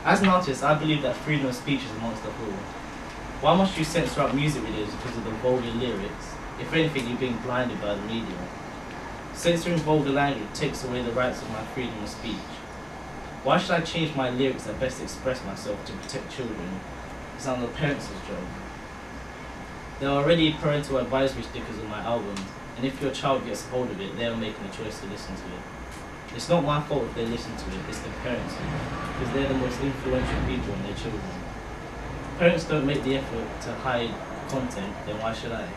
As an artist, I believe that freedom of speech is amongst the whole. Why must you censor out music videos because of the vulgar lyrics? If anything, you're being blinded by the media. Censoring vulgar language takes away the rights of my freedom of speech. Why should I change my lyrics that best express myself to protect children? It's not the parents' job. There are already parental advisory stickers on my albums, and if your child gets hold of it, they are making a choice to listen to it. It's not my fault if they listen to it, it's the parents, because they're the most influential people on their children. Parents don't make the effort to hide content, then why should I?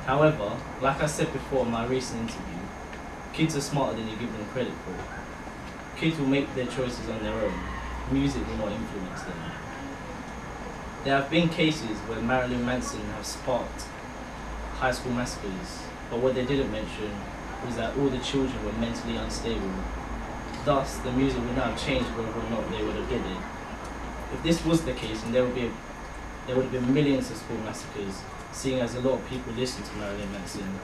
However, like I said before in my recent interview, kids are smarter than you give them credit for. Kids will make their choices on their own. Music will not influence them. There have been cases where Marilyn Manson has sparked high school massacres, but what they didn't mention was that all the children were mentally unstable. Thus, the music would not have changed whether or not they would have did it. If this was the case, then there would have been millions of school massacres, seeing as a lot of people listen to Marilyn Manson.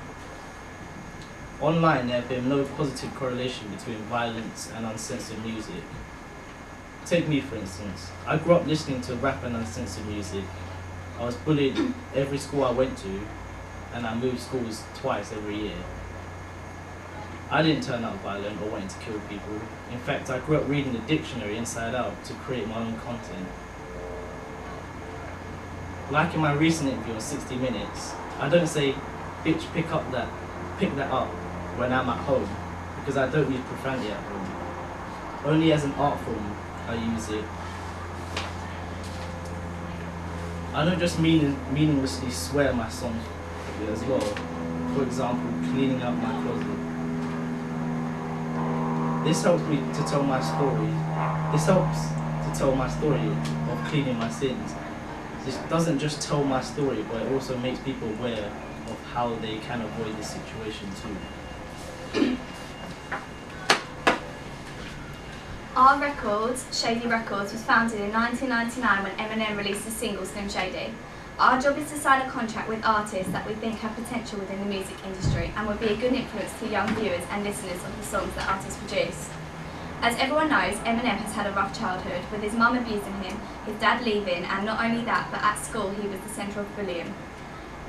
Online, there have been no positive correlation between violence and uncensored music. Take me, for instance. I grew up listening to rap and uncensored music. I was bullied every school I went to, and I moved schools twice every year. I didn't turn out violent or wanting to kill people. In fact, I grew up reading the dictionary inside out to create my own content. Like in my recent interview on 60 Minutes, I don't say, bitch, pick that up when I'm at home, because I don't use profanity at home. Only as an art form I use it. I don't just meaninglessly swear my songs as well. For example, cleaning out my closet. This helps me to tell my story. This helps to tell my story of cleaning my sins. This doesn't just tell my story, but it also makes people aware of how they can avoid this situation too. Our records, Shady Records, was founded in 1999 when Eminem released his single Slim Shady. Our job is to sign a contract with artists that we think have potential within the music industry and would be a good influence to young viewers and listeners of the songs that artists produce. As everyone knows, Eminem has had a rough childhood, with his mum abusing him, his dad leaving, and not only that, but at school he was the centre of bullying.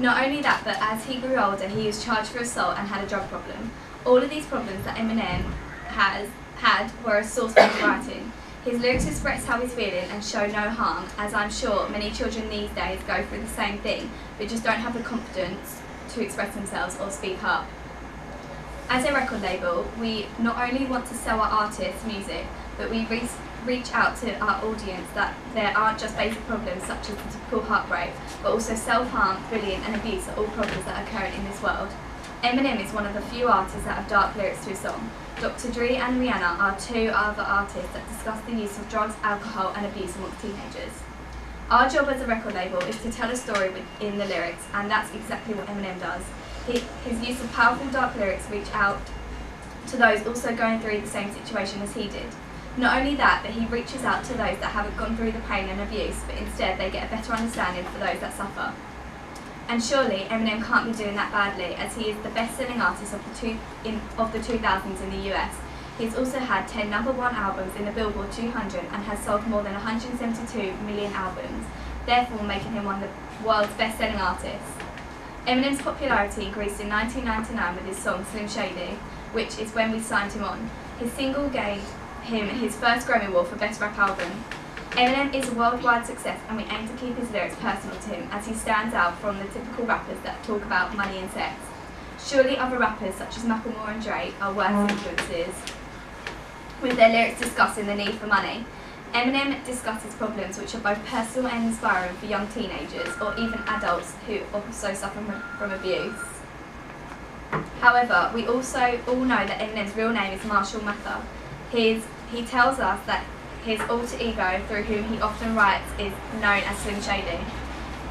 Not only that, but as he grew older, he was charged for assault and had a drug problem. All of these problems that Eminem had were a source for his writing. His lyrics express how he's feeling and show no harm, as I'm sure many children these days go through the same thing, but just don't have the confidence to express themselves or speak up. As a record label, we not only want to sell our artists music, but we reach out to our audience that there aren't just basic problems such as the typical heartbreak, but also self-harm, bullying and abuse are all problems that are current in this world. Eminem is one of the few artists that have dark lyrics to his song. Dr. Dre and Rihanna are two other artists that discuss the use of drugs, alcohol and abuse amongst teenagers. Our job as a record label is to tell a story within the lyrics, and that's exactly what Eminem does. His use of powerful dark lyrics reach out to those also going through the same situation as he did. Not only that, but he reaches out to those that haven't gone through the pain and abuse, but instead they get a better understanding for those that suffer. And surely Eminem can't be doing that badly, as he is the best-selling artist of the 2000s in the US. He's also had 10 #1 albums in the Billboard 200 and has sold more than 172 million albums, therefore making him one of the world's best-selling artists. Eminem's popularity increased in 1999 with his song Slim Shady, which is when we signed him on. His single gained him his first Grammy Award for Best Rap Album. Eminem is a worldwide success, and we aim to keep his lyrics personal to him, as he stands out from the typical rappers that talk about money and sex. Surely other rappers such as Macklemore and Drake are worse influences, with their lyrics discussing the need for money. Eminem discusses problems which are both personal and inspiring for young teenagers or even adults who also suffer from abuse. However, we also all know that Eminem's real name is Marshall Mathers. He tells us that his alter ego, through whom he often writes, is known as Slim Shady.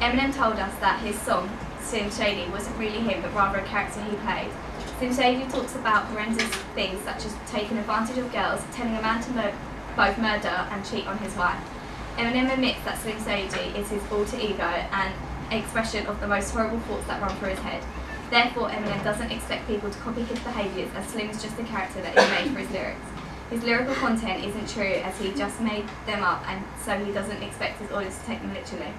Eminem told us that his song, Slim Shady, wasn't really him, but rather a character he played. Slim Shady talks about horrendous things such as taking advantage of girls, telling a man to both murder and cheat on his wife. Eminem admits that Slim Shady is his alter ego and an expression of the most horrible thoughts that run through his head. Therefore, Eminem doesn't expect people to copy his behaviours, as Slim is just a character that he made for his lyrics. His lyrical content isn't true as he just made them up, and so he doesn't expect his audience to take them literally.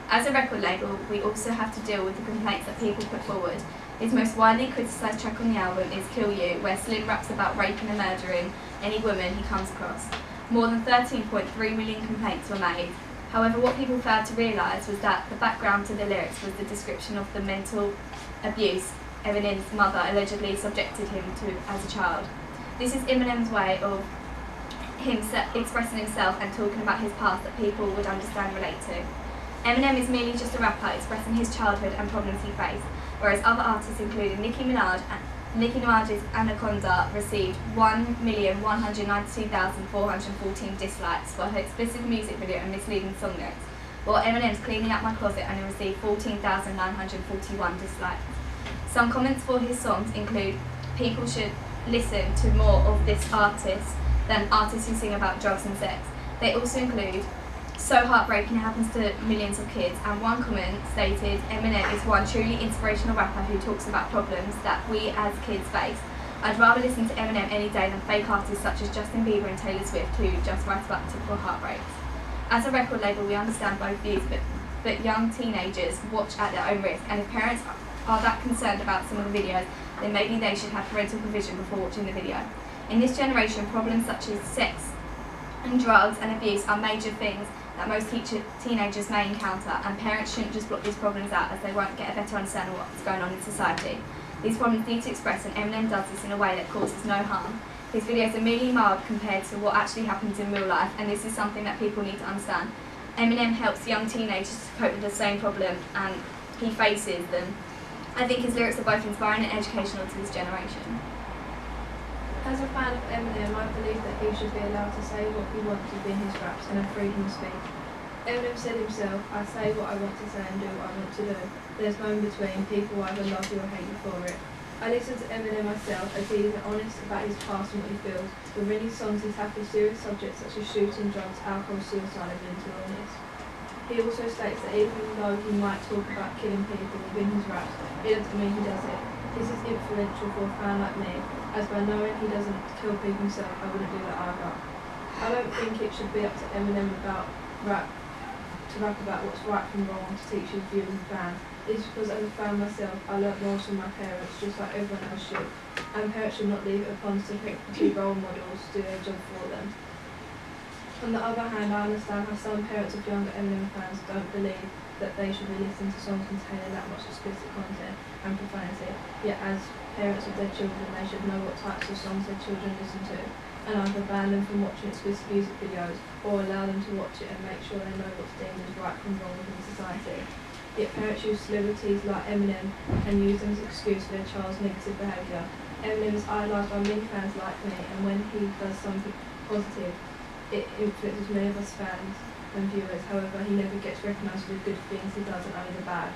As a record label, we also have to deal with the complaints that people put forward. His most widely criticised track on the album is Kill You, where Slim raps about raping and murdering any woman he comes across. More than 13.3 million complaints were made. However, what people failed to realise was that the background to the lyrics was the description of the mental abuse Eminem's mother allegedly subjected him to as a child. This is Eminem's way of expressing himself and talking about his past that people would understand and relate to. Eminem is merely just a rapper expressing his childhood and problems he faced, whereas other artists including Nicki Minaj's Anaconda received 1,192,414 dislikes for her explicit music video and misleading song lyrics, while Eminem's Cleaning Out My Closet only received 14,941 dislikes. Some comments for his songs include, people should listen to more of this artist than artists who sing about drugs and sex. They also include, so heartbreaking it happens to millions of kids, and one comment stated, Eminem is one truly inspirational rapper who talks about problems that we as kids face. I'd rather listen to Eminem any day than fake artists such as Justin Bieber and Taylor Swift who just write about typical heartbreaks. As a record label, we understand both views, but young teenagers watch at their own risk, and if parents are that concerned about some of the videos, then maybe they should have parental provision before watching the video. In this generation, problems such as sex and drugs and abuse are major things that most teenagers may encounter, and parents shouldn't just block these problems out as they won't get a better understanding of what's going on in society. These problems need to express, and Eminem does this in a way that causes no harm. His videos are merely mild compared to what actually happens in real life, and this is something that people need to understand. Eminem helps young teenagers to cope with the same problem, and he faces them. I think his lyrics are both inspiring and educational to this generation. As a fan of Eminem, I believe that he should be allowed to say what he wants within his raps and have freedom of speech. Eminem said himself, I say what I want to say and do what I want to do. There's no in between, people either love you or hate you for it. I listen to Eminem myself as he is honest about his past and what he feels. With many songs he tackles serious subjects such as shooting, drugs, alcohol, suicide and mental illness. He also states that even though he might talk about killing people within his raps, it doesn't mean he does it. This is influential for a fan like me, as by knowing he doesn't kill people himself, I wouldn't do that either. I don't think it should be up to Eminem to rap about what's right from wrong to teach his viewers and fans. It's because as a fan myself, I learnt morals from my parents, just like everyone else should. And parents should not leave it upon celebrity role models to do their job for them. On the other hand, I understand how some parents of younger Eminem fans don't believe that they should be listening to songs containing that much explicit content and profanity, yet as parents of their children they should know what types of songs their children listen to, and either ban them from watching explicit music videos or allow them to watch it and make sure they know what's deemed as right from wrong within society. Yet parents use celebrities like Eminem and use them as an excuse for their child's negative behaviour. Eminem is idolised by many fans like me, and when he does something positive, it influences many of us fans and viewers. However, he never gets recognised for the good things he does and only the bad.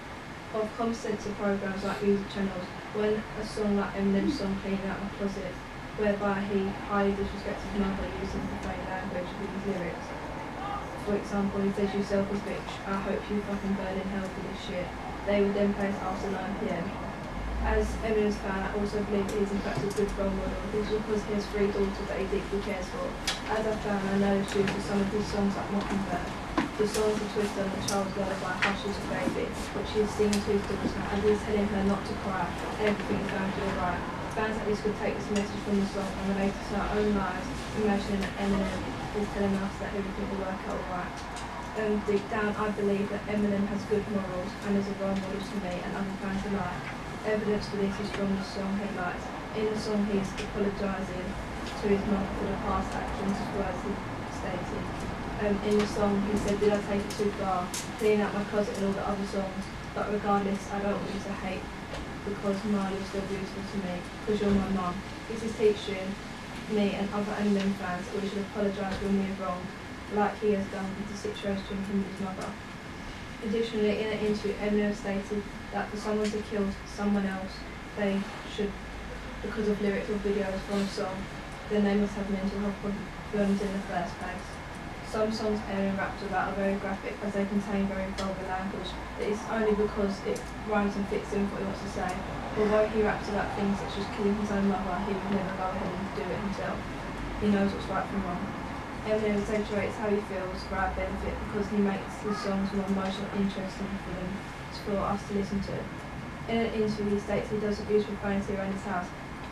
Of common sense programs like music channels, when a song like Eminem's song Cleaning Out My Closet, whereby he highly disrespects his mother using profane language with his lyrics. For example, he says, you selfish bitch, I hope you fucking burn in hell for this shit. They would then play after 9 PM. As Eminem's fan, I also believe he is in fact a good role model. This is because he has 3 daughters that he deeply cares for. As a fan, I know the truth of some of his songs like Mockingbird. The songs are twisted on the child's lullaby, Hushes a Baby, which he is singing to his daughter, and he is telling her not to cry, everything is going to be alright. Fans like this could take this message from the song and relate it to our own lives, imagining that Eminem is telling us that everything will work out alright. Deep down, I believe that Eminem has good morals and is a role model to me and other fans alike. Evidence for this is from the song Headlights. In the song, he is apologising to his mother for the past actions, as well as he stated. In the song, he said, did I take it too far? Cleaning out my closet and all the other songs. But regardless, I don't want you to hate, because mine is still beautiful to me, because you're my mum. This is teaching me and other Eminem fans that we should apologise when we are wrong, like he has done with the situation with him and his mother. Additionally, in an interview, Eminem stated that for someone to kill someone else, they should, because of lyrics or videos from a song, then they must have mental health problems in the first place. Some songs Eminem raps about are very graphic as they contain very vulgar language. It is only because it rhymes and fits in what he wants to say. Although he raps about things such as killing his own mother, he would never go ahead and do it himself. he knows what's right from wrong. Eminem exaggerates how he feels for our benefit because he makes his songs more emotional and interesting for us to listen to. In an interview, he states he doesn't use profanity around his house,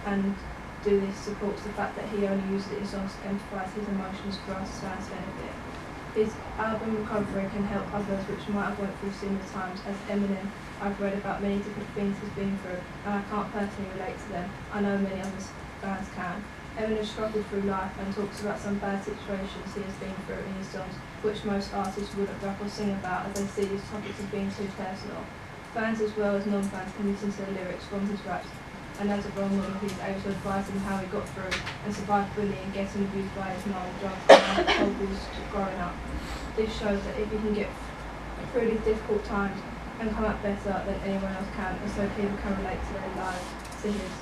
and this supports the fact that he only uses it in songs to empathise his emotions for us fans' benefit. His album Recovery can help others which might have went through similar times. As Eminem, I've read about many different things he's been through, and I can't personally relate to them. I know many other fans can. Eminem struggled through life and talks about some bad situations he has been through in his songs, which most artists wouldn't rap or sing about as they see these topics as being too personal. Fans as well as non-fans can listen to the lyrics from his raps, and as a role model he is able to advise them how he got through and survived bullying, getting abused by his mum, drugs and alcohol growing up. This shows that if you can get through these difficult times and come out better than anyone else can, and so people can relate to their lives to his.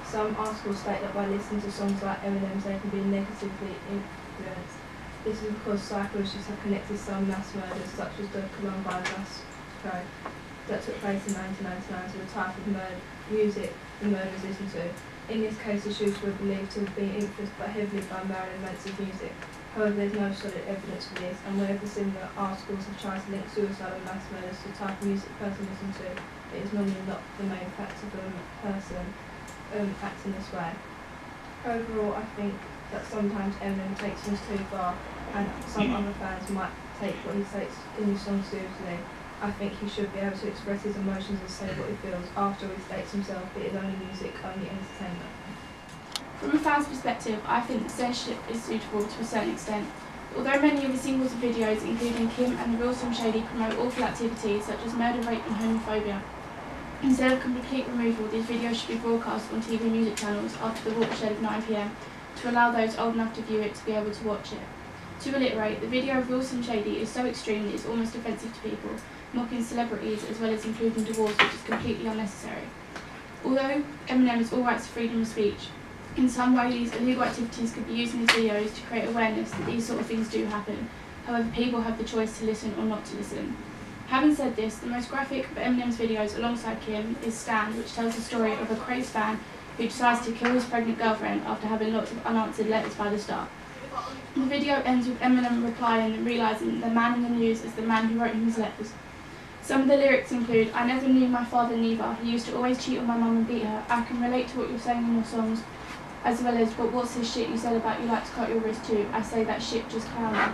Some articles state that by listening to songs like Eminem's they can be negatively influenced. This is because psychologists have connected some mass murders, such as the Columbine massacre that took place in 1999, to the type of music the murderers listened to. In this case, the shooters were believed to have been influenced heavily by Marilyn Manson's music. However, there is no solid evidence for this, and whenever similar articles have tried to link suicide and mass murders to the type of music a person listens to, it is normally not the main factor for the person acting this way. Overall, I think that sometimes Eminem takes things too far, and some other fans might take what he says in his songs seriously. I think he should be able to express his emotions and say what he feels. After he states himself, it is only music, only entertainment. From a fan's perspective, I think the censorship is suitable to a certain extent. Although many of the singles and videos, including Kim and the Real Slim Shady, promote awful activities such as murder, rape and homophobia, instead of complete removal, these videos should be broadcast on TV music channels after the watershed of 9 PM to allow those old enough to view it to be able to watch it. To reiterate, the video of Real Slim Shady is so extreme that it's almost offensive to people, mocking celebrities as well as including divorce, which is completely unnecessary. Although Eminem has all rights to freedom of speech, in some way these illegal activities could be used in his videos to create awareness that these sort of things do happen. However, people have the choice to listen or not to listen. Having said this, the most graphic of Eminem's videos alongside Kim is Stand, which tells the story of a crazed fan who decides to kill his pregnant girlfriend after having lots of unanswered letters by the star. The video ends with Eminem replying and realising the man in the news is the man who wrote him his letters. Some of the lyrics include, "I never knew my father neither, he used to always cheat on my mum and beat her, I can relate to what you're saying in your songs," as well as, "But what's this shit you said about you like to cut your wrist too, I say that shit just clowning."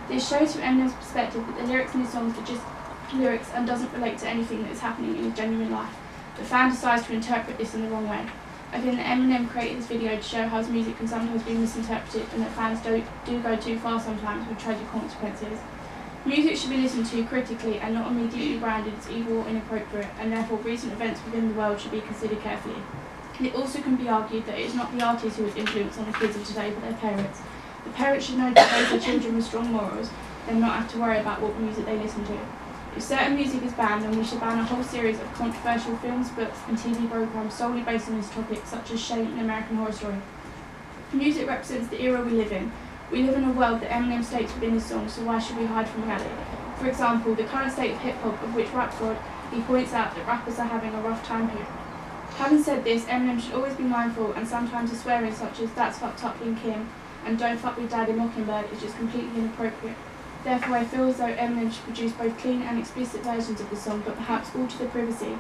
This shows from Eminem's perspective that the lyrics in his songs are just lyrics and doesn't relate to anything that is happening in his genuine life. The fan decides to interpret this in the wrong way. I think that Eminem created this video to show how his music can sometimes be misinterpreted and that fans do go too far sometimes with tragic consequences. Music should be listened to critically and not immediately branded as evil or inappropriate, and therefore recent events within the world should be considered carefully. It also can be argued that it is not the artist who has influence on the kids of today but their parents. The parents should know to raise their children with strong morals and not have to worry about what music they listen to. If certain music is banned, then we should ban a whole series of controversial films, books and TV programmes solely based on this topic, such as Shame and American Horror Story. Music represents the era we live in. We live in a world that Eminem states within his songs, so why should we hide from reality? For example, the current state of hip-hop, of which Rap God, he points out that rappers are having a rough time here. Having said this, Eminem should always be mindful, and sometimes the swearing such as "that's fucked up" in Kim and "don't fuck with Daddy Mockingbird" is just completely inappropriate. Therefore, I feel as though Eminem should produce both clean and explicit versions of the song, but perhaps alter the privacy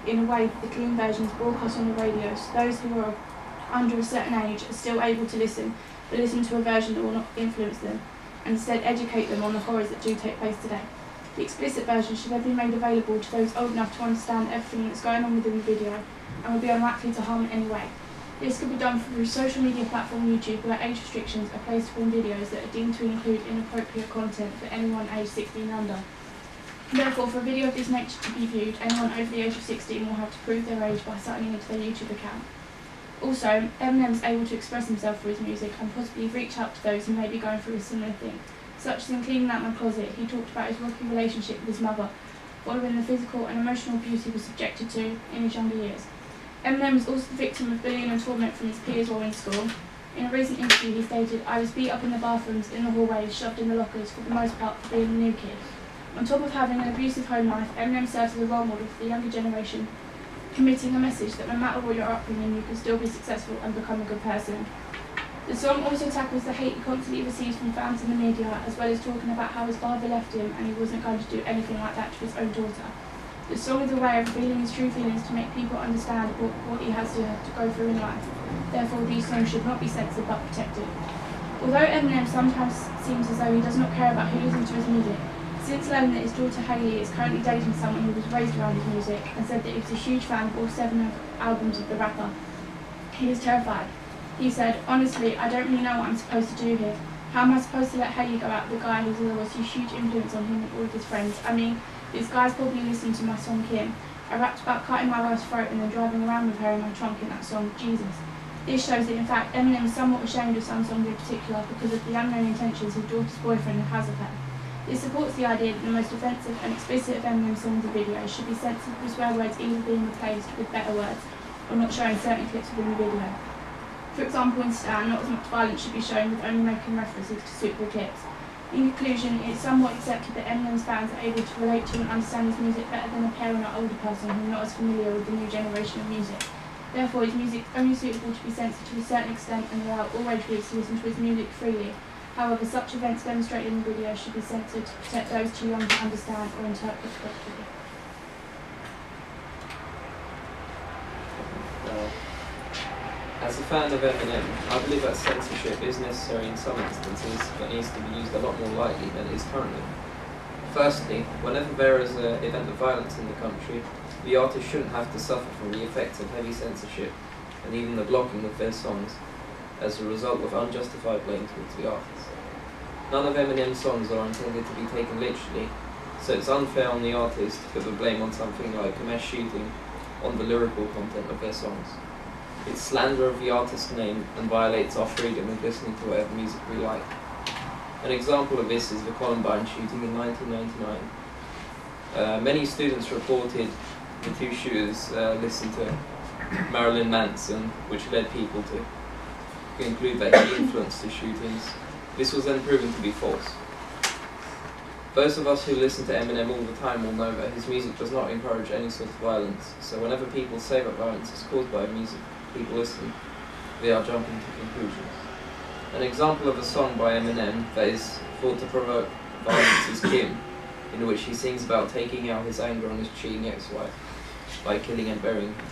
in a way that the clean versions broadcast on the radio, so those who are under a certain age are still able to listen, but listen to a version that will not influence them, and instead educate them on the horrors that do take place today. The explicit version should then be made available to those old enough to understand everything that's going on within the video, and will be unlikely to harm in any way. This could be done through social media platform YouTube, where age restrictions are placed upon videos that are deemed to include inappropriate content for anyone aged 16 and under. Therefore, for a video of this nature to be viewed, anyone over the age of 16 will have to prove their age by signing into their YouTube account. Also, Eminem is able to express himself through his music and possibly reach out to those who may be going through a similar thing. Such as in Cleaning Out My Closet, he talked about his rocky relationship with his mother, following the physical and emotional abuse he was subjected to in his younger years. Eminem is also the victim of bullying and torment from his peers while in school. In a recent interview, he stated, "I was beat up in the bathrooms, in the hallways, shoved in the lockers, for the most part for being a new kid." On top of having an abusive home life, Eminem serves as a role model for the younger generation, committing a message that no matter what your upbringing, you can still be successful and become a good person. The song also tackles the hate he constantly receives from fans and the media, as well as talking about how his father left him and he wasn't going to do anything like that to his own daughter. The song is a way of revealing his true feelings to make people understand what he has to go through in life. Therefore, these songs should not be censored but protected. Although Eminem sometimes seems as though he does not care about who listens to his music, since learning that his daughter Hailey is currently dating someone who was raised around his music and said that he was a huge fan of all 7 albums of the rapper, he was terrified. He said, "Honestly, I don't really know what I'm supposed to do here. How am I supposed to let Hailey go out with the guy who's always a huge influence on him and all of his friends? I mean, this guy's probably listening to my song Kim. I rapped about cutting my wife's throat and then driving around with her in my trunk in that song, Jesus." This shows that in fact Eminem is somewhat ashamed of some songs in particular because of the unknown intentions his daughter's boyfriend has of her. This supports the idea that the most offensive and explicit of Eminem songs and videos should be censored with swear words either being replaced with better words or not showing certain clips within the video. For example, in Stan, not as much violence should be shown with only making references to suitable clips. In conclusion, it is somewhat accepted that Eminem's fans are able to relate to and understand his music better than a parent or older person who are not as familiar with the new generation of music. Therefore, his music is only suitable to be censored to a certain extent and allow all age groups to listen to his music freely. However, such events demonstrated in the video should be censored to protect those too young to understand or interpret correctly. As a fan of Eminem, I believe that censorship is necessary in some instances, but needs to be used a lot more lightly than it is currently. Firstly, whenever there is an event of violence in the country, the artist shouldn't have to suffer from the effects of heavy censorship and even the blocking of their songs as a result of unjustified blame towards the artist. None of Eminem's songs are intended to be taken literally, so it's unfair on the artist to put the blame on something like a mass shooting on the lyrical content of their songs. It's slander of the artist's name and violates our freedom of listening to whatever music we like. An example of this is the Columbine shooting in 1999. Many students reported the 2 shooters listened to Marilyn Manson, which led people to conclude that he influenced the shootings. This was then proven to be false. Those of us who listen to Eminem all the time will know that his music does not encourage any sort of violence, so whenever people say that violence is caused by music people listen, they are jumping to conclusions. An example of a song by Eminem that is thought to provoke violence is Kim, in which he sings about taking out his anger on his cheating ex-wife by killing and burying her.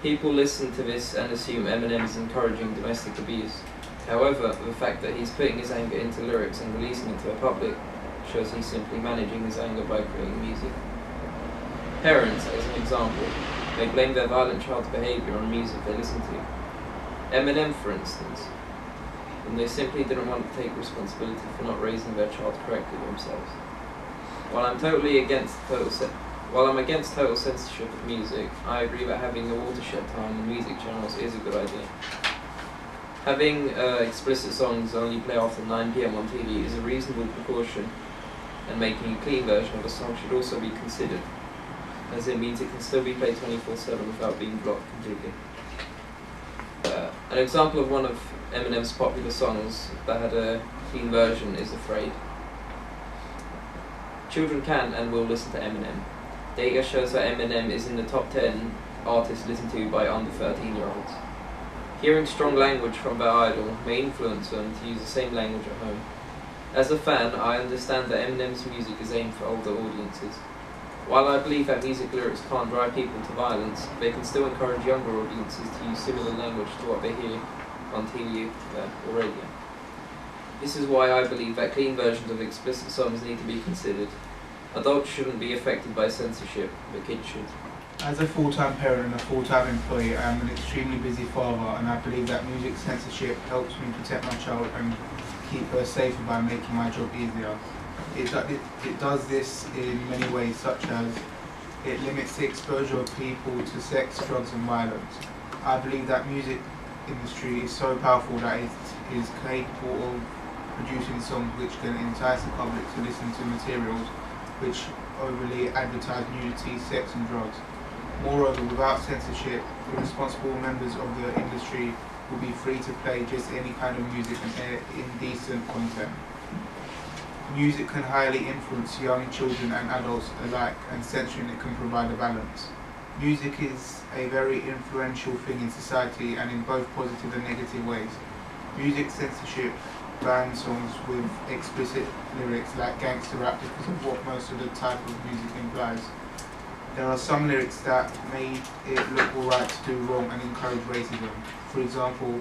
People listen to this and assume Eminem is encouraging domestic abuse. However, the fact that he's putting his anger into lyrics and releasing it to the public shows he's simply managing his anger by creating music. Parents, as an example, may blame their violent child's behaviour on music they listen to. Eminem, for instance, when they simply didn't want to take responsibility for not raising their child correctly themselves. While I'm against total censorship of music, I agree that having a watershed time on music channels is a good idea. Having explicit songs only play after 9 PM on TV is a reasonable precaution, and making a clean version of a song should also be considered, as it means it can still be played 24/7 without being blocked completely. An example of one of Eminem's popular songs that had a clean version is Afraid. Children can and will listen to Eminem. Data shows that Eminem is in the top 10 artists listened to by under 13-year-olds. Hearing strong language from their idol may influence them to use the same language at home. As a fan, I understand that Eminem's music is aimed for older audiences. While I believe that music lyrics can't drive people to violence, they can still encourage younger audiences to use similar language to what they hear on TV or radio. This is why I believe that clean versions of explicit songs need to be considered. Adults shouldn't be affected by censorship, but kids should. As a full-time parent and a full-time employee, I am an extremely busy father, and I believe that music censorship helps me protect my child and keep her safer by making my job easier. It does this in many ways, such as it limits the exposure of people to sex, drugs and violence. I believe that music industry is so powerful that it is capable of producing songs which can entice the public to listen to materials which overly advertise nudity, sex and drugs. Moreover, without censorship, irresponsible members of the industry will be free to play just any kind of music and air indecent content. Music can highly influence young children and adults alike, and censoring it can provide a balance. Music is a very influential thing in society and in both positive and negative ways. Music censorship bans songs with explicit lyrics like gangster rap because of what most of the type of music implies. There are some lyrics that made it look alright to do wrong and encourage racism. For example,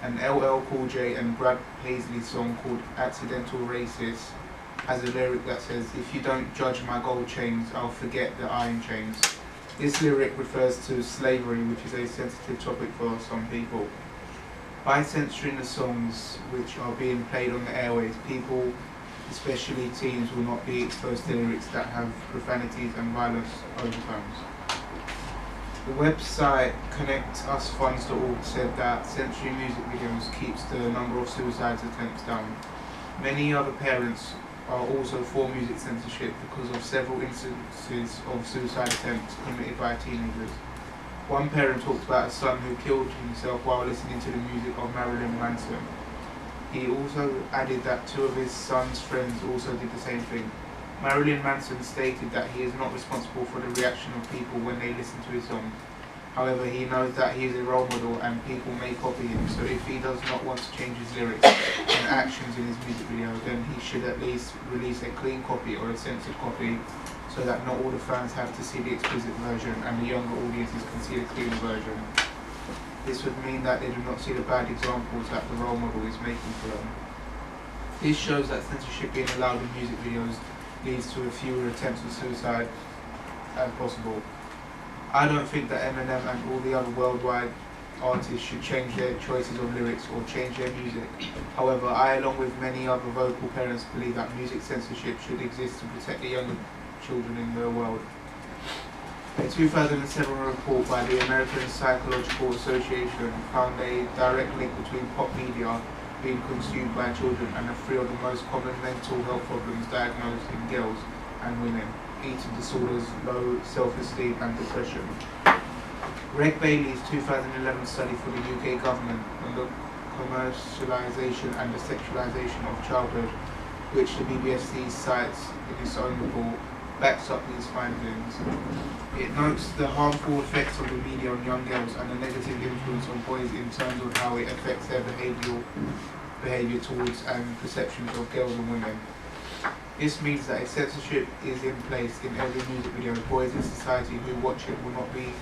an LL Cool J and Brad Paisley song called Accidental Racist has a lyric that says, "If you don't judge my gold chains, I'll forget the iron chains." This lyric refers to slavery, which is a sensitive topic for some people. By censoring the songs which are being played on the airways, people, especially teens, will not be exposed to lyrics that have profanities and violence overtones. The website connectusfunds.org said that censoring music videos keeps the number of suicide attempts down. Many other parents are also for music censorship because of several instances of suicide attempts committed by teenagers. One parent talked about a son who killed himself while listening to the music of Marilyn Manson. He also added that two of his son's friends also did the same thing. Marilyn Manson stated that he is not responsible for the reaction of people when they listen to his song. However, he knows that he is a role model and people may copy him, so if he does not want to change his lyrics and actions in his music video, then he should at least release a clean copy or a censored copy so that not all the fans have to see the explicit version and the younger audiences can see the clean version. This would mean that they do not see the bad examples that the role model is making for them. This shows that censorship being allowed in music videos leads to fewer attempts at suicide as possible. I don't think that Eminem and all the other worldwide artists should change their choices of lyrics or change their music. However, I, along with many other vocal parents, believe that music censorship should exist to protect the younger children in the world. A 2007 report by the American Psychological Association found a direct link between pop media being consumed by children and the three of the most common mental health problems diagnosed in girls and women: eating disorders, low self-esteem and depression. Greg Bailey's 2011 study for the UK government on the commercialisation and the sexualisation of childhood, which the BBC cites in its own report, backs up these findings. It notes the harmful effects of the media on young girls and the negative influence on boys in terms of how it affects their behaviour towards and perceptions of girls and women. This means that if censorship is in place in every music video, boys in society who watch it will not be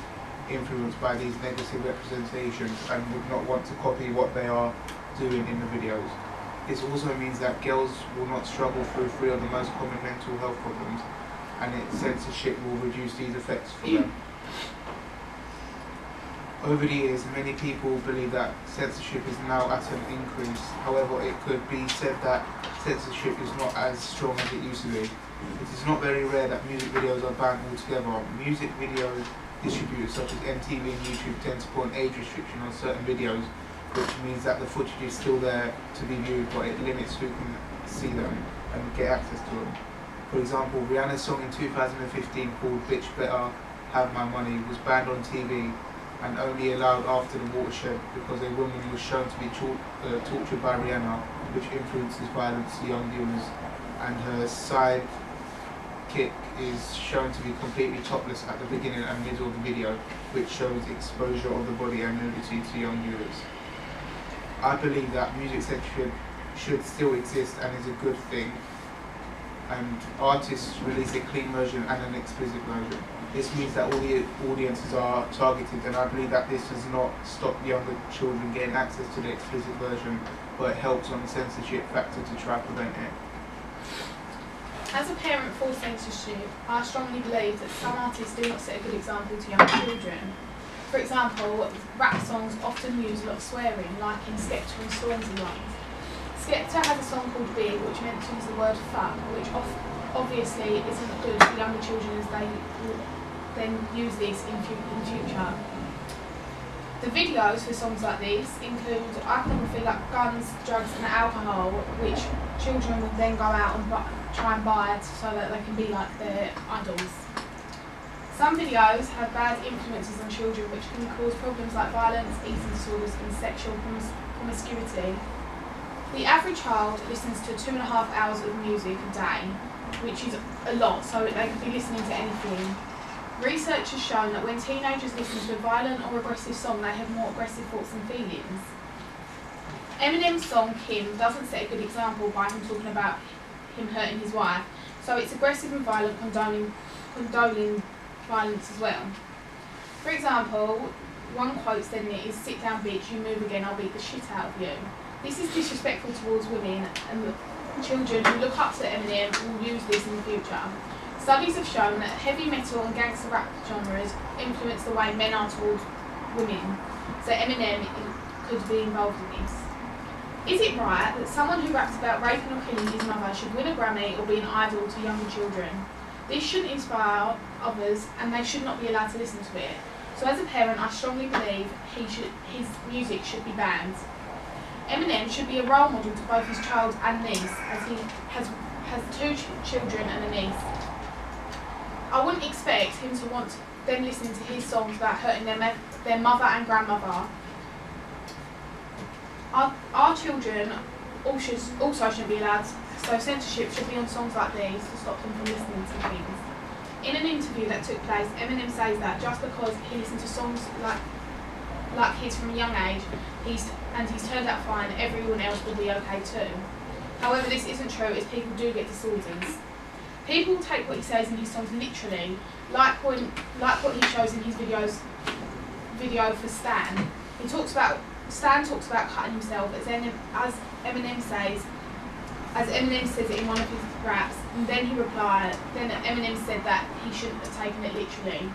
influenced by these negative representations and would not want to copy what they are doing in the videos. This also means that girls will not struggle through three of the most common mental health problems, and its censorship will reduce these effects for them. Over the years, many people believe that censorship is now at an increase. However, it could be said that censorship is not as strong as it used to be. It is not very rare that music videos are banned altogether. Music video distributors such as MTV and YouTube tend to put an age restriction on certain videos, which means that the footage is still there to be viewed, but it limits who can see them and get access to them. For example, Rihanna's song in 2015 called Bitch Better Have My Money was banned on TV and only allowed after the watershed because a woman was shown to be tortured by Rihanna, which influences violence to young viewers, and her sidekick is shown to be completely topless at the beginning and middle of the video, which shows exposure of the body and nudity to young viewers. I believe that music censorship should still exist and is a good thing, and artists release a clean version and an explicit version. This means that all the audiences are targeted, and I believe that this does not stop younger children getting access to the explicit version, but it helps on the censorship factor to try to prevent it. As a parent for censorship, I strongly believe that some artists do not set a good example to young children. For example, rap songs often use a lot of swearing, like in Skepta and Stormzy ones. Skepta has a song called Big, which mentions the word fuck, which obviously isn't good for younger children as they will then use this in future. The videos for songs like this include iconography like guns, drugs and alcohol, which children will then go out and try and buy so that they can be like their idols. Some videos have bad influences on children which can cause problems like violence, eating disorders and sexual promiscuity. The average child listens to 2.5 hours of music a day, which is a lot, so they could be listening to anything. Research has shown that when teenagers listen to a violent or aggressive song, they have more aggressive thoughts and feelings. Eminem's song Kim doesn't set a good example by him talking about him hurting his wife, so it's aggressive and violent, condoning violence as well. For example, one quote said in it is, "Sit down bitch, you move again, I'll beat the shit out of you." This is disrespectful towards women, and the children who look up to Eminem will use this in the future. Studies have shown that heavy metal and gangster rap genres influence the way men are towards women, so Eminem could be involved in this. Is it right that someone who raps about raping or killing his mother should win a Grammy or be an idol to younger children? This shouldn't inspire others, and they should not be allowed to listen to it. So as a parent, I strongly believe his music should be banned. Eminem should be a role model to both his child and niece, as he has two children and a niece. I wouldn't expect him to want them listening to his songs about hurting their mother and grandmother. Our children also shouldn't be allowed, so censorship should be on songs like these to stop them from listening to things. In an interview that took place, Eminem says that just because he listened to songs like his from a young age, he's turned out fine, everyone else will be okay too. However, this isn't true, as people do get disorders. People take what he says in his songs literally, like what he shows in his video for Stan. Stan talks about cutting himself, as Eminem says it in one of his raps, and then Eminem said that he shouldn't have taken it literally.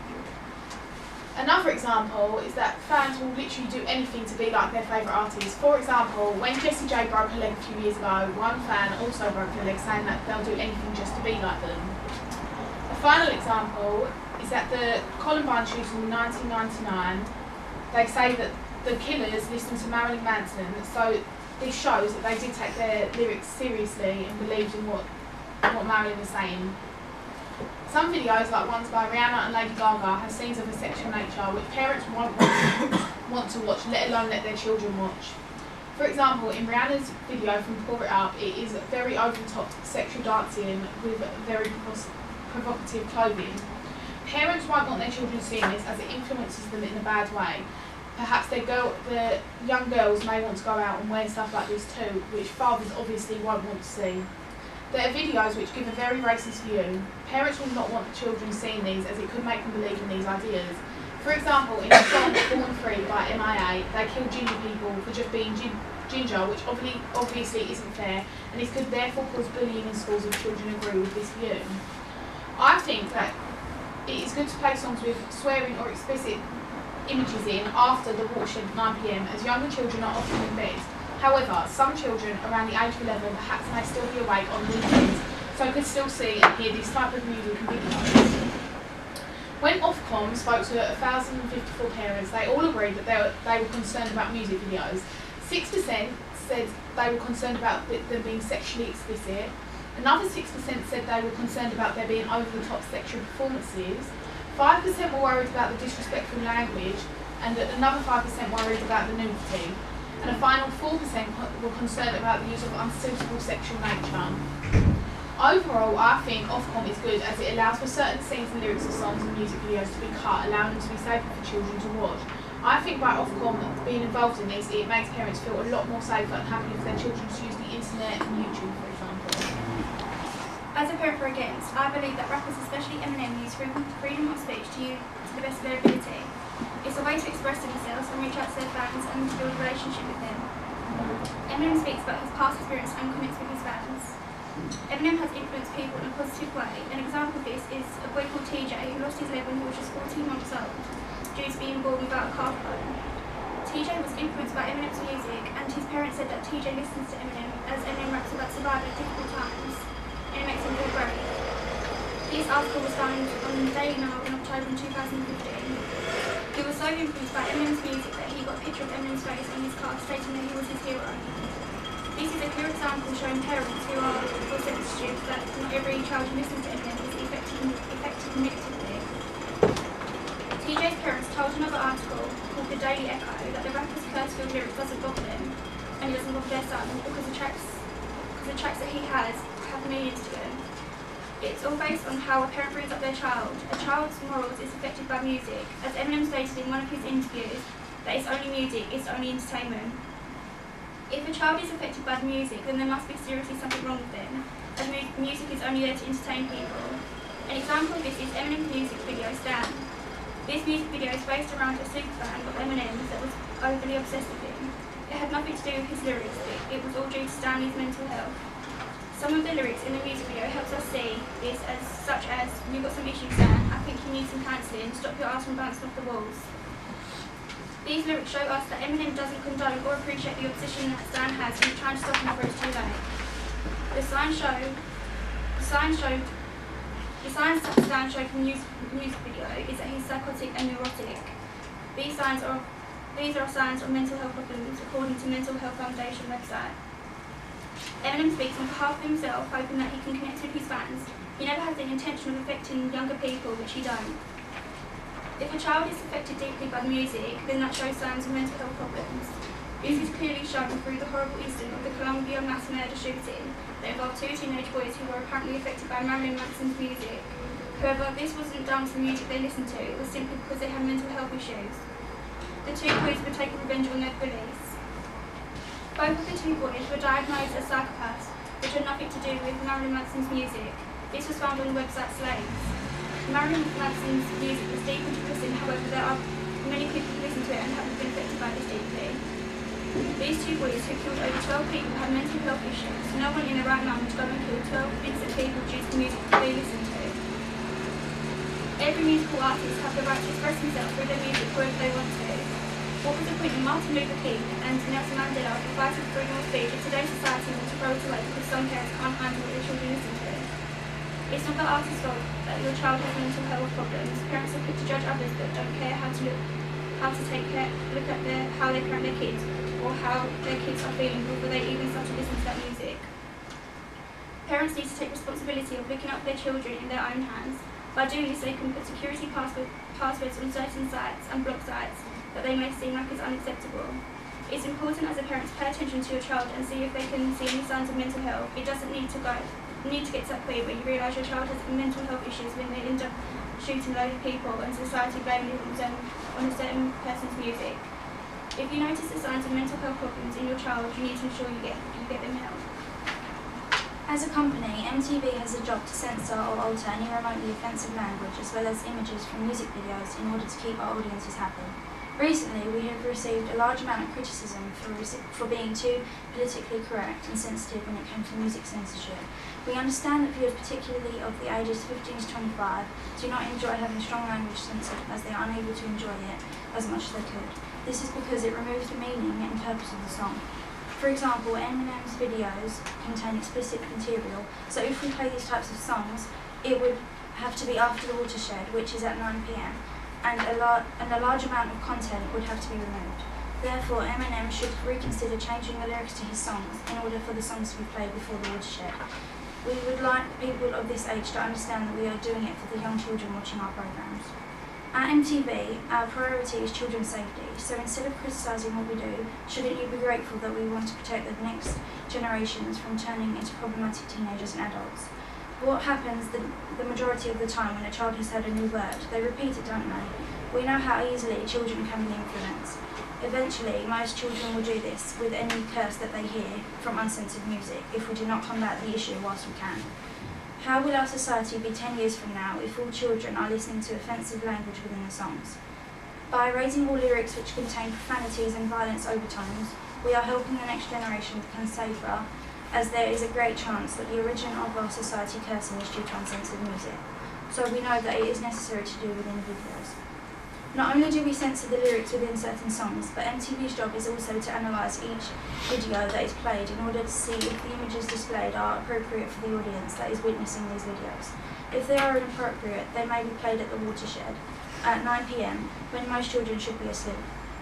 Another example is that fans will literally do anything to be like their favourite artist. For example, when Jessie J broke her leg a few years ago, one fan also broke her leg, saying that they'll do anything just to be like them. A final example is that the Columbine shooting in 1999, they say that the killers listened to Marilyn Manson, so this shows that they did take their lyrics seriously and believed in what Marilyn was saying. Some videos, like ones by Rihanna and Lady Gaga, have scenes of a sexual nature which parents won't want to watch, let alone let their children watch. For example, in Rihanna's video from Pour It Up, it is very over-the-top sexual dancing with very provocative clothing. Parents won't want their children seeing this, as it influences them in a bad way. Perhaps the young girls may want to go out and wear stuff like this too, which fathers obviously won't want to see. There are videos which give a very racist view. Parents will not want children seeing these, as it could make them believe in these ideas. For example, in the song Born Free by MIA, they kill ginger people for just being ginger, which obviously isn't fair, and this could therefore cause bullying in schools if children agree with this view. I think that it is good to play songs with swearing or explicit images in after the watershed at 9 PM, as younger children are often in bed. However, some children around the age of 11 perhaps may still be awake on weekends, so could still see and hear this type of music and videos. When Ofcom spoke to 1,054 parents, they all agreed that they were concerned about music videos. 6% said they were concerned about them being sexually explicit. Another 6% said they were concerned about there being over-the-top sexual performances. 5% were worried about the disrespectful language, and another 5% worried about the nudity. And a final 4% were concerned about the use of unsuitable sexual nature. Overall, I think Ofcom is good, as it allows for certain scenes and lyrics of songs and music videos to be cut, allowing them to be safer for children to watch. I think by Ofcom being involved in this, it makes parents feel a lot more safer and happy for their children to use the internet and YouTube, for example. As a parent for against, I believe that rappers, especially Eminem, use freedom of speech to the best of their ability. It's a way to express themselves and reach out to their fans and to build a relationship with them. Eminem speaks about his past experience and connects with his fans. Eminem has influenced people in a positive way. An example of this is a boy called TJ who lost his leg when he was just 14 months old due to being born without a calf bone. TJ was influenced by Eminem's music, and his parents said that TJ listens to Eminem as Eminem raps about surviving at difficult times, and it makes him feel brave. This article was found on Daily Mail in October 2015. He was so influenced by Eminem's music that he got a picture of Eminem's face in his car, stating that he was his hero. This is a clear example showing parents who are for censorship that not every child who listens to Eminem is affected negatively. TJ's parents told another article called The Daily Echo that the rapper's curse-filled lyrics doesn't bother them, and it doesn't bother their son, because the tracks that he has have meanings to them. It's all based on how a parent brings up their child. A child's morals is affected by music, as Eminem stated in one of his interviews that it's only music, it's only entertainment. If a If a child is affected by the music, then there must be seriously something wrong with them, as music is only there to entertain people. An example of this is Eminem's music video, Stan. This music video is based around a superfan of Eminem's that was overly obsessed with him. It had nothing to do with his lyrics, it was all due to Stanley's mental health. Some of the lyrics in the music video helps us see this as such as, "You've got some issues, Stan, I think you need some counselling, stop your ass from bouncing off the walls." These lyrics show us that Eminem doesn't condone or appreciate the obsession that Stan has and is trying to stop him before it's too late. The signs that Stan showed from the music video is that he's psychotic and neurotic. These are signs of mental health problems according to Mental Health Foundation website. Eminem speaks on behalf of himself, hoping that he can connect with his fans. He never has the intention of affecting younger people, which he don't. If a child is affected deeply by the music, then that shows signs of mental health problems. This is clearly shown through the horrible incident of the Columbia mass murder shooting that involved 2 teenage boys who were apparently affected by Marilyn Manson's music. However, this wasn't done to the music they listened to, it was simply because they had mental health issues. The 2 boys were taking revenge on their bullies. Both of the 2 boys were diagnosed as psychopaths, which had nothing to do with Marilyn Manson's music. This was found on the website Slaves. Marilyn Manson's music was deeply depressing, however there are many people who listen to it and haven't been affected by this deeply. These 2 boys who killed over 12 people had mental health issues. No one in their right mind would go and kill 12 innocent people due to the music they listen to. Every musical artist has the right to express themselves through their music however they want to. What was the point of Martin Luther King and Nelson Mandela fighting for freedom of speech if today's society wants to throw it away because some parents can't handle what their children listen to? It's not the artist's fault that your child has mental health problems. Parents are quick to judge others but don't care how to look at how they parent their kids or how their kids are feeling before they even start to listen to that music. Parents need to take responsibility of looking up their children in their own hands. By doing this, they can put security passwords on certain sites and block sites that they may seem like is unacceptable. It's important as a parent to pay attention to your child and see if they can see any signs of mental health. It doesn't need to get to that point where you realise your child has mental health issues when they end up shooting a load of people and society blaming it on a certain person's music. If you notice the signs of mental health problems in your child, you need to ensure you get them help. As a company, MTV has a job to censor or alter any remotely offensive language as well as images from music videos in order to keep our audiences happy. Recently, we have received a large amount of criticism for being too politically correct and sensitive when it comes to music censorship. We understand that viewers, particularly of the ages 15 to 25, do not enjoy having strong language censored as they are unable to enjoy it as much as they could. This is because it removes the meaning and purpose of the song. For example, Eminem's videos contain explicit material, so if we play these types of songs, it would have to be after the watershed, which is at 9 PM, and a large amount of content would have to be removed. Therefore, Eminem should reconsider changing the lyrics to his songs in order for the songs to be played before the watershed. We would like people of this age to understand that we are doing it for the young children watching our programs. At MTV, our priority is children's safety, so instead of criticising what we do, shouldn't you be grateful that we want to protect the next generations from turning into problematic teenagers and adults? What happens the majority of the time when a child has heard a new word? They repeat it, don't they? We know how easily children can be influenced. Eventually, most children will do this with any curse that they hear from uncensored music if we do not combat the issue whilst we can. How will our society be 10 years from now if all children are listening to offensive language within the songs? By raising all lyrics which contain profanities and violence overtones, we are helping the next generation become safer, as there is a great chance that the origin of our society cursing is due to uncensored music. So we know that it is necessary to do within videos. Not only do we censor the lyrics within certain songs, but MTV's job is also to analyse each video that is played in order to see if the images displayed are appropriate for the audience that is witnessing these videos. If they are inappropriate, they may be played at the watershed at 9 PM, when most children should be asleep.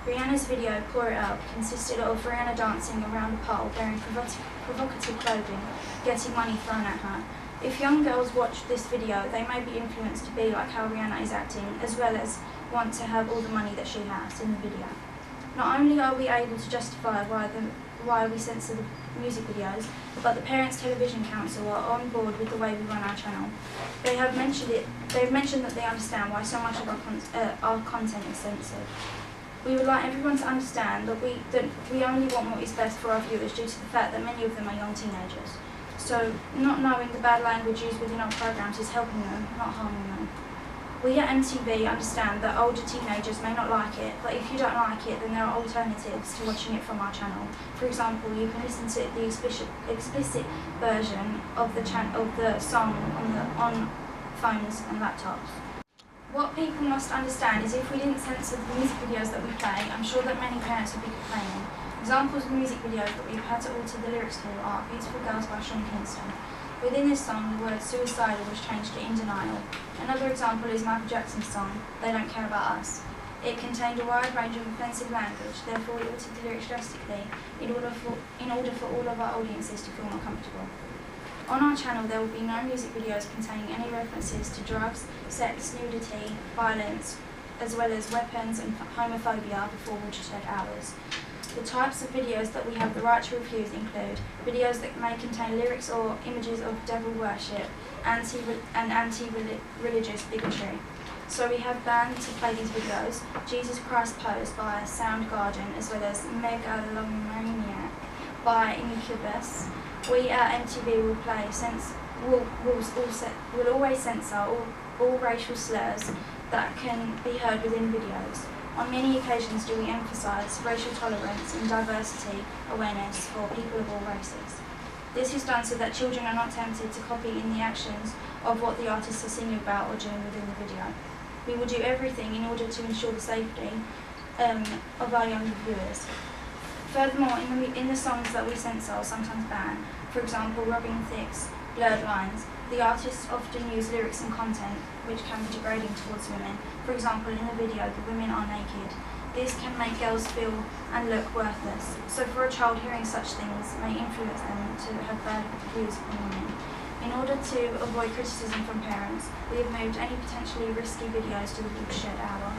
Rihanna's video, Pour It Out, consisted of Rihanna dancing around a pole wearing provocative clothing, getting money thrown at her. If young girls watch this video, they may be influenced to be like how Rihanna is acting, as well as want to have all the money that she has in the video. Not only are we able to justify why we censor the music videos, but the Parents Television Council are on board with the way we run our channel. They've mentioned that they understand why so much of our content is censored. We would like everyone to understand that we only want what is best for our viewers due to the fact that many of them are young teenagers. So not knowing the bad language used within our programmes is helping them, not harming them. We at MTV understand that older teenagers may not like it, but if you don't like it, then there are alternatives to watching it from our channel. For example, you can listen to the explicit version of the song on phones and laptops. What people must understand is if we didn't censor the music videos that we play, I'm sure that many parents would be complaining. Examples of music videos that we've had to alter the lyrics to are Beautiful Girls by Sean Kingston. Within this song, the word suicidal was changed to In Denial. Another example is Michael Jackson's song, They Don't Care About Us. It contained a wide range of offensive language, therefore we altered the lyrics drastically in order for all of our audiences to feel more comfortable. On our channel there will be no music videos containing any references to drugs, sex, nudity, violence, as well as weapons and homophobia before watershed hours. The types of videos that we have the right to refuse include videos that may contain lyrics or images of devil worship and anti-religious bigotry. So we have banned to play these videos Jesus Christ Pose by Soundgarden, as well as Megalomaniac by Incubus. We at MTV will always censor all racial slurs that can be heard within videos. On many occasions do we emphasise racial tolerance and diversity awareness for people of all races. This is done so that children are not tempted to copy in the actions of what the artists are singing about or doing within the video. We will do everything in order to ensure the safety of our younger viewers. Furthermore, in the songs that we censor or sometimes ban, for example, Robin Thicke's Blurred Lines, the artists often use lyrics and content which can be degrading towards women. For example, in the video, the women are naked. This can make girls feel and look worthless. So for a child, hearing such things may influence them to have bad views on women. In order to avoid criticism from parents, we have moved any potentially risky videos to the watershed hour.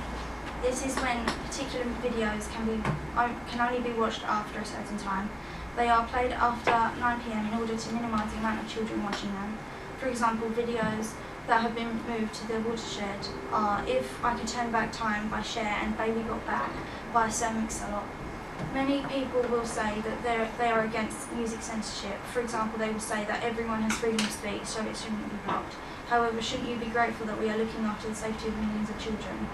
This is when particular videos can only be watched after a certain time. They are played after 9 PM in order to minimise the amount of children watching them. For example, videos that have been moved to the watershed are If I Could Turn Back Time by Cher and Baby Got Back by Sir Mix-a-Lot. Many people will say that they are against music censorship. For example, they will say that everyone has freedom of speech, so it shouldn't be blocked. However, shouldn't you be grateful that we are looking after the safety of millions of children?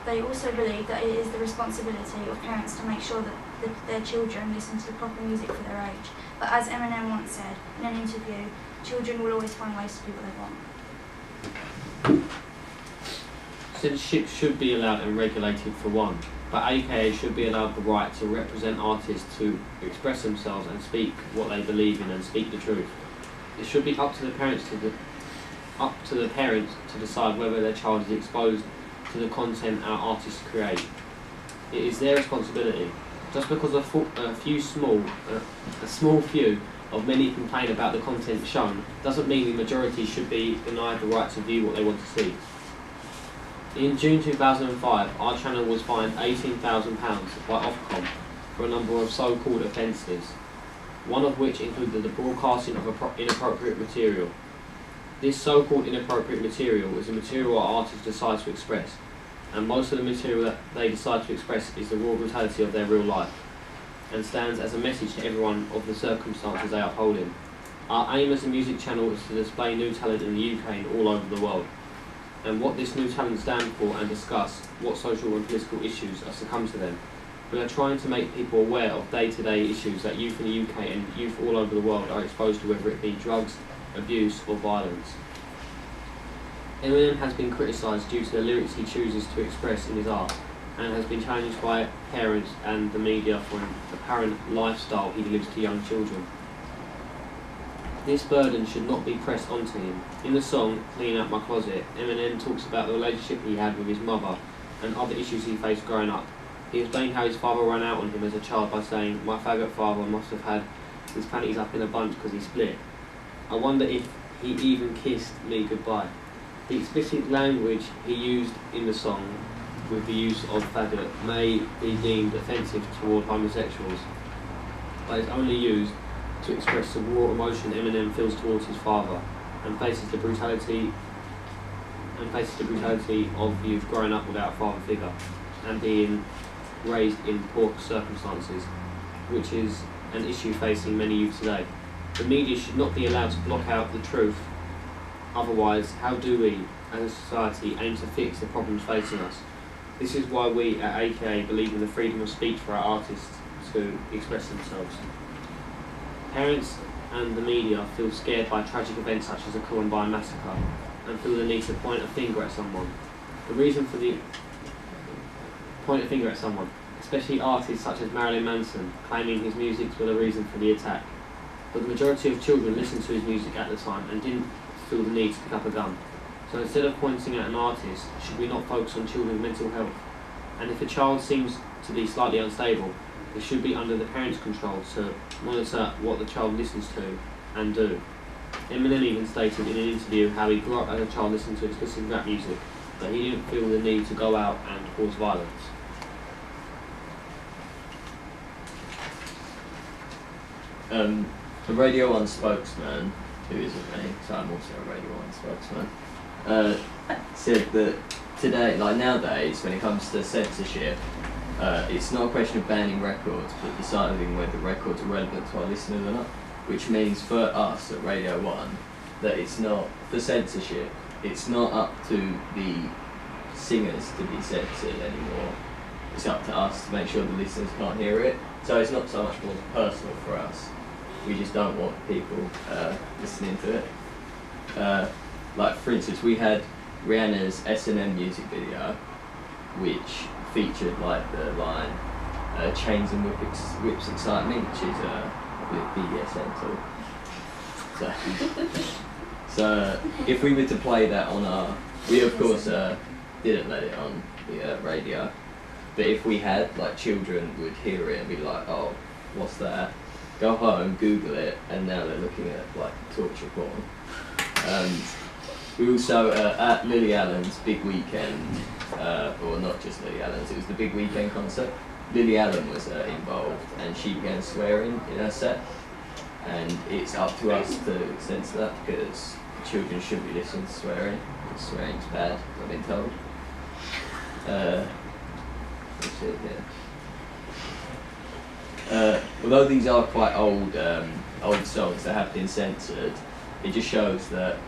They also believe that it is the responsibility of parents to make sure that their children listen to the proper music for their age. But as Eminem once said in an interview, children will always find ways to do what they want. Censorship should be allowed and regulated for one, but AKA should be allowed the right to represent artists, to express themselves and speak what they believe in and speak the truth. It should be up to the parents to decide whether their child is exposed to the content our artists create. It is their responsibility. Just because a small few of many complain about the content shown doesn't mean the majority should be denied the right to view what they want to see. In June 2005, our channel was fined £18,000 by Ofcom for a number of so-called offences, one of which included the broadcasting of inappropriate material. This so-called inappropriate material is the material our artists decide to express, and most of the material that they decide to express is the raw brutality of their real life, and stands as a message to everyone of the circumstances they uphold in. Our aim as a music channel is to display new talent in the UK and all over the world, and what this new talent stands for, and discuss what social and political issues are to come to them. We are trying to make people aware of day-to-day issues that youth in the UK and youth all over the world are exposed to, whether it be drugs, abuse or violence. Eminem has been criticised due to the lyrics he chooses to express in his art, and has been challenged by parents and the media for an apparent lifestyle he lives to young children. This burden should not be pressed onto him. In the song Clean Out My Closet, Eminem talks about the relationship he had with his mother and other issues he faced growing up. He explained how his father ran out on him as a child by saying, "My faggot father must have had his panties up in a bunch because he split. I wonder if he even kissed me goodbye." The explicit language he used in the song with the use of faggot may be deemed offensive toward homosexuals, but is only used to express the raw emotion Eminem feels towards his father, and faces the brutality of youth growing up without a father figure and being raised in poor circumstances, which is an issue facing many youth today. The media should not be allowed to block out the truth. Otherwise, how do we, as a society, aim to fix the problems facing us? This is why we at AKA believe in the freedom of speech for our artists to express themselves. Parents and the media feel scared by tragic events such as the Columbine massacre and feel the need to point a finger at someone. The reason for the point a finger at someone, especially artists such as Marilyn Manson, claiming his music were the reason for the attack. But the majority of children listened to his music at the time and didn't feel the need to pick up a gun. So instead of pointing at an artist, should we not focus on children's mental health? And if a child seems to be slightly unstable, it should be under the parents' control to monitor what the child listens to and do. Eminem even stated in an interview how he grew up as a child listening to explicit rap music, but he didn't feel the need to go out and cause violence. The Radio 1 spokesman, who isn't me, so I'm also a Radio 1 spokesman, said that today, like nowadays, when it comes to censorship, it's not a question of banning records, but deciding whether records are relevant to our listeners or not. Which means for us at Radio 1 that it's not, for censorship, it's not up to the singers to be censored anymore. It's up to us to make sure the listeners can't hear it. So it's not so much more personal for us. We just don't want people listening to it. Like for instance, we had Rihanna's S&M music video, which featured like the line "Chains and Whips Excite Me," which is with BDSM talk. So if we were to play that on our, we of course didn't let it on the radio, but if we had, like children would hear it and be like, oh, what's that? Go home, Google it, and now they're looking at like torture porn. We also, at Lily Allen's Big Weekend, or not just Lily Allen's, it was the Big Weekend concert. Lily Allen was involved and she began swearing in her set. And it's up to us to censor that because children shouldn't be listening to swearing, because swearing's bad, I've been told. That's it, yeah. Although these are quite old songs that have been censored, it just shows that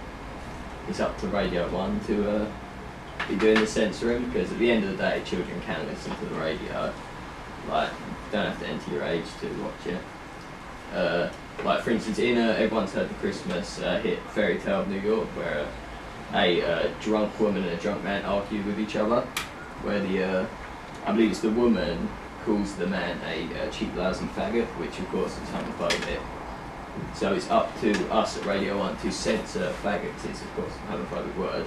it's up to Radio 1 to be doing the censoring, because at the end of the day, children can listen to the radio. Like, you don't have to enter your age to watch it. Like, for instance, in everyone's heard the Christmas hit Fairy Tale of New York, where a drunk woman and a drunk man argue with each other, where the, I believe it's the woman calls the man a cheap, lousy faggot, which of course is homophobic. So it's up to us at Radio 1 to censor faggots, it's of course a homophobic word,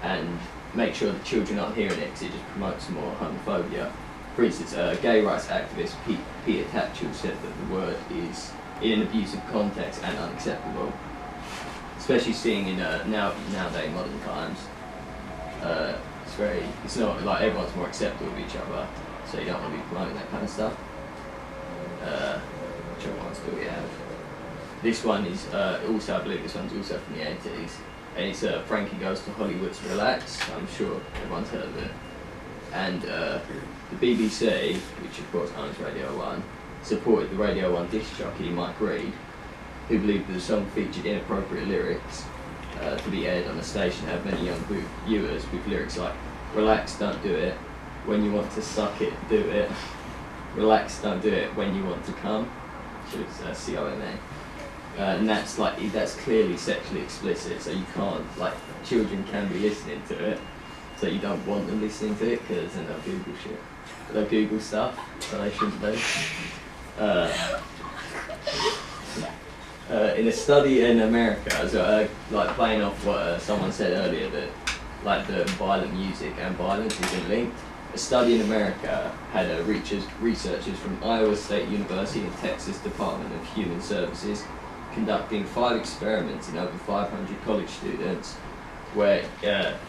and make sure the children aren't hearing it because it just promotes more homophobia. For instance, gay rights activist Peter Tatchell said that the word is in an abusive context and unacceptable, especially seeing in nowadays modern times. It's not like everyone's more acceptable of each other, so you don't want to be promoting that kind of stuff. Which other ones do we have? This one is also, I believe this one's also from the 80s, and it's Frankie Goes to Hollywood's Relax. I'm sure everyone's heard of it. And the BBC, which of course owns Radio 1, supported the Radio 1 disc jockey Mike Reed, who believed the song featured inappropriate lyrics to be aired on a station that had many young viewers with lyrics like "Relax, don't do it. When you want to suck it, do it. Relax, don't do it. When you want to come," which is COMA. And that's clearly sexually explicit, so you can't, like, children can be listening to it, so you don't want them listening to it because then they'll Google shit. They'll Google stuff, so they shouldn't do. In a study in America, so like playing off what someone said earlier, that like the violent music and violence isn't linked. A study in America had researchers from Iowa State University and Texas Department of Human Services conducting 5 experiments in over 500 college students, where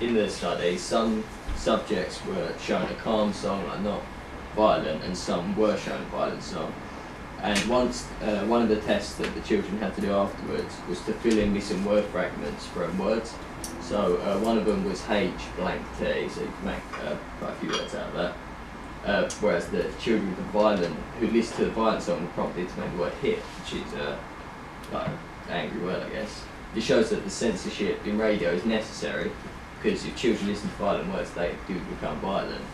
in the study some subjects were shown a calm song, like not violent, and some were shown a violent song. And once one of the tests that the children had to do afterwards was to fill in missing word fragments from words. So one of them was H blank T, so you can make quite a few words out of whereas the children who listen to the violent song are prompted to make the word hit, which is like an angry word, I guess. It shows that the censorship in radio is necessary, because if children listen to violent words, they do become violent.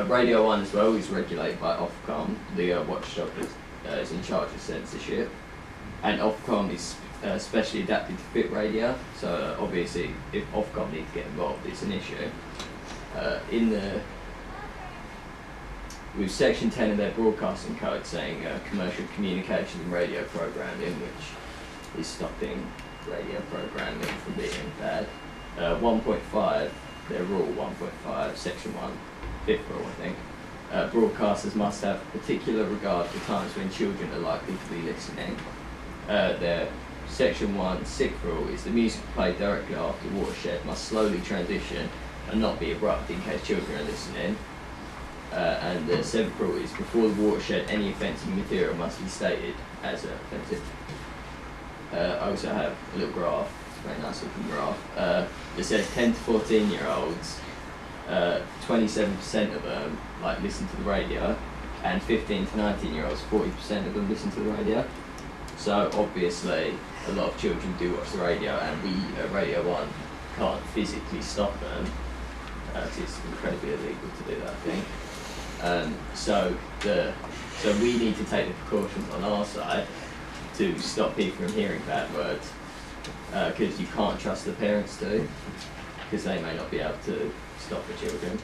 Radio 1 as well is regulated by Ofcom, the watchdog that is in charge of censorship, and Ofcom is specially adapted to fit radio, so obviously if Ofcom need to get involved, it's an issue. With section 10 of their broadcasting code saying commercial communication and radio programming, which is stopping radio programming from being bad. 1.5, their rule 1.5, section 1, 5th rule I think, broadcasters must have particular regard for times when children are likely to be listening. Their section 1, 6th rule is the music played directly after watershed must slowly transition and not be abrupt in case children are listening. And the 7th rule is before the watershed any offensive material must be stated as offensive. I also have a little graph, it's a very nice looking graph, that says 10 to 14 year olds, 27% of them like listen to the radio, and 15 to 19 year olds, 40% of them listen to the radio. So obviously a lot of children do watch the radio, and we at Radio 1 can't physically stop them, because it's incredibly illegal to do that, I think. So we need to take the precautions on our side to stop people from hearing bad words, because you can't trust the parents to, because they may not be able to stop the children.